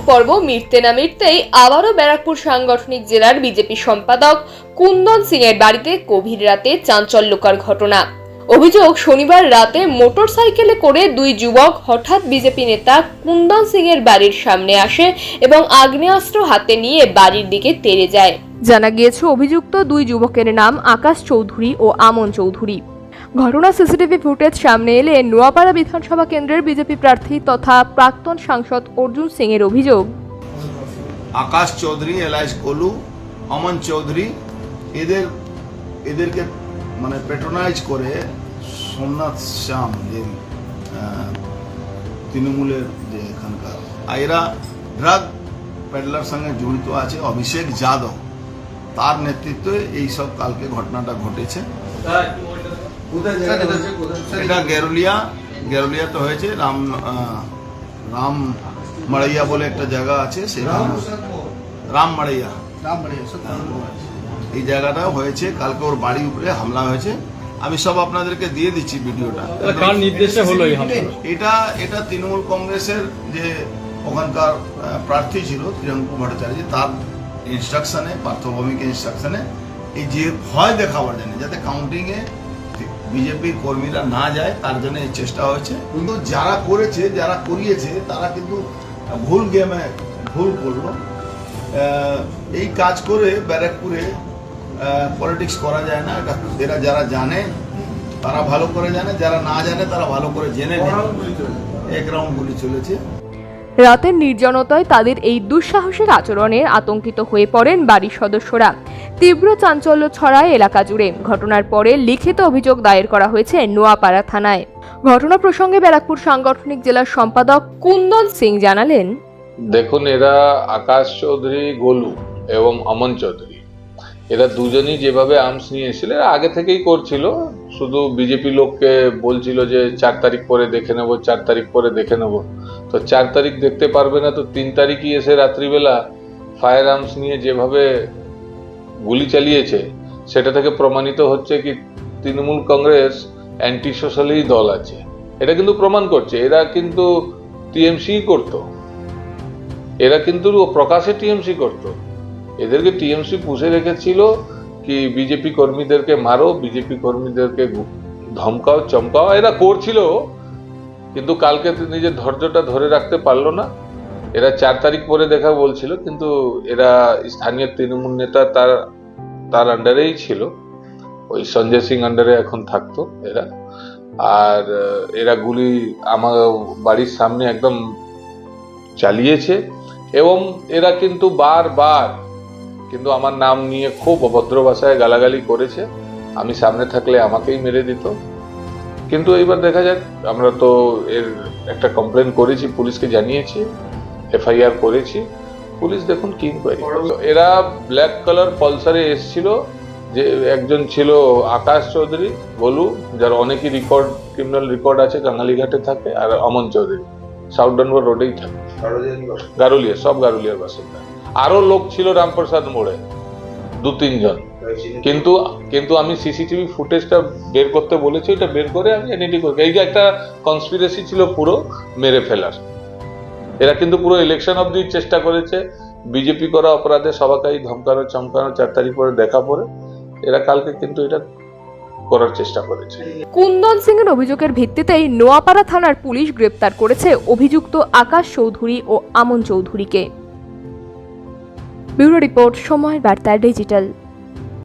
পর্ব মিটতে না মিটতেই আবারও ব্যারাকপুর সাংগঠনিক জেলার বিজেপি সম্পাদক কুন্দন সিং এর বাড়িতে গভীর রাতে চাঞ্চল্যকর ঘটনা। অভিযোগ, শনিবার রাতে মোটরসাইকেলে করে দুই যুবক হঠাৎ বিজেপি নেতা কুন্দন সিং এর বাড়ির সামনে আসে এবং আগ্নেয়াস্ত্র হাতে নিয়ে বাড়ির দিকে তেড়ে যায়। জানা গিয়েছে, অভিযুক্ত দুই যুবকের নাম আকাশ চৌধুরী ও আমন চৌধুরী। ঘটনা সিসিটিভি ফুটেজ সামনে এলে নোয়াপাড়া বিধানসভা কেন্দ্রের বিজেপি প্রার্থী তথা প্রাক্তন সাংসদ অর্জুন সিং এর অভিযোগ, আকাশ চৌধুরী, এলাইস গোলু, অমন চৌধুরী এদেরকে মানে পেট্রোনাইজ করে সোমনাথ শ্যাম যে তৃণমূলের যে এখানকার এরা ড্রাগ পেডলার সঙ্গে জড়িত আছে, অভিষেক যাদব, তার নেতৃত্বে এইসব কালকে ঘটনাটা ঘটেছে। এটা গেরুলিয়াতে হয়েছে। রাম মাড়াইয়া বলে একটা জায়গা আছে, সেখানে রাম মাড়াইয়া এই জায়গাটা হয়েছে। কালকে ওর বাড়ির উপরে হামলা হয়েছে। আমি সব আপনাদেরকে দিয়ে দিচ্ছি ভিডিওটা। কার নির্দেশে হলো এই হামলা? এটা তৃণমূল কংগ্রেসের যে ওখানকার প্রার্থী ছিল প্রিয়াঙ্কু ভট্টাচার্য, তার ইনস্ট্রাকশনে, পার্থভৌমিকের ইনস্ট্রাকশনে, এই যে ভয় দেখাবার জন্য যাতে কাউন্টিংয়ে বিজেপির কর্মীরা না যায় তার জন্য এই চেষ্টা হয়েছে। কিন্তু যারা করেছে, যারা করিয়েছে, তারা কিন্তু ভুল গেমে ভুল করলো। এই কাজ করে ব্যারাকপুরে পলিটিক্স করা যায় না। এরা যারা জানে তারা ভালো করে জানে, যারা না জানে তারা ভালো করে জেনে নেয়। এক রাউন্ড গুলি চলেছে। রাতের নির্জনতায় তাদের এই দুঃসাহসিক আচরণে আতঙ্কিত হয়ে পড়েন বাড়ির সদস্যরা। তীব্র চাঞ্চল্য ছড়ায় এলাকা জুড়ে। ঘটনার পরে লিখিত অভিযোগ দায়ের করা হয়েছে নোয়াপাড়া থানায়। ঘটনা প্রসঙ্গে ব্যারাকপুর সাংগঠনিক জেলার সম্পাদক কুন্দন সিং জানালেন, দেখুন, এরা আকাশ চৌধুরী গোলু এবং অমন চৌধুরী, এরা দুজনই যেভাবে আর্মস নিয়ে এসেছিল, এরা আগে থেকেই করছিল। শুধু বিজেপি লোককে বলছিল যে 4 তারিখ পরে দেখে নেবো, 4 তারিখ পরে দেখে নেবো। তো 4 তারিখ দেখতে পারবে না, তো 3 তারিখই এসে রাত্রিবেলা ফায়ার আর্মস নিয়ে যেভাবে গুলি চালিয়েছে, সেটা থেকে প্রমাণিত হচ্ছে কি তৃণমূল কংগ্রেস অ্যান্টি সোশ্যালই দল আছে। এটা কিন্তু প্রমাণ করছে। এরা কিন্তু টিএমসি করতো, এরা কিন্তু প্রকাশ্যে টিএমসি করতো। এদেরকে টিএমসি পুষে রেখেছিল কি বিজেপি কর্মীদেরকে মারো, বিজেপি কর্মীদেরকে ধমকাও, চমকাও। এরা করছিল, কিন্তু কালকে নিজের ধৈর্যটা ধরে রাখতে পারলো না। এরা 4 তারিখ পরে দেখা বলছিল, কিন্তু এরা স্থানীয় তৃণমূল নেতা তার আন্ডারেই ছিল, ওই সঞ্জয় সিং আন্ডারে এখন থাকতো এরা। আর এরা গুলি আমার বাড়ির সামনে একদম চালিয়েছে এবং এরা কিন্তু বারবার কিন্তু আমার নাম নিয়ে খুব অভদ্র ভাষায় গালাগালি করেছে। আমি সামনে থাকলে আমাকেই মেরে দিত। কিন্তু এইবার দেখা যাক, আমরা তো এর একটা কমপ্লেন করেছি, পুলিশকে জানিয়েছি, এফআইআর করেছি। পুলিশ দেখুন কি ইনকোয়ারি। এরা ব্ল্যাক কালার পালসারে এসেছিল। যে একজন ছিল আকাশ চৌধুরী গোলু, যার অনেকই ক্রিমিনাল রেকর্ড আছে, কাঙালিঘাটে থাকে। আর অমন চৌধুরী সাউথ ডানবর রোডেই থাকে, গারুলিয়া, সব গারুলিয়ার বাসিন্দা। আরো লোক ছিল রামপ্রসাদ মোড়ে, 2-3 জন। কিন্তু আমি সিসিটিভি ফুটেজটা বের করতে বলেছি, এটা বের করে আমি এনআইডি করি। এই যে একটা কনস্পিরেসি ছিল পুরো মেরে ফেলার। এরা কিন্তু পুরো ইলেকশন অবধি চেষ্টা করেছে বিজেপি করা অপরাধে সবাইকে ধমকানো, চমকানো। 4 তারিখ পরে দেখা পরে এরা কালকে কিন্তু এটা করার চেষ্টা করেছে। কুন্দন সিং এর অভিযোগের ভিত্তিতেই নোয়াপাড়া থানার পুলিশ গ্রেপ্তার করেছে অভিযুক্ত আকাশ চৌধুরী ও আমন চৌধুরীকে। ব্যুরো রিপোর্ট, সময় বার্তা ডিজিটাল।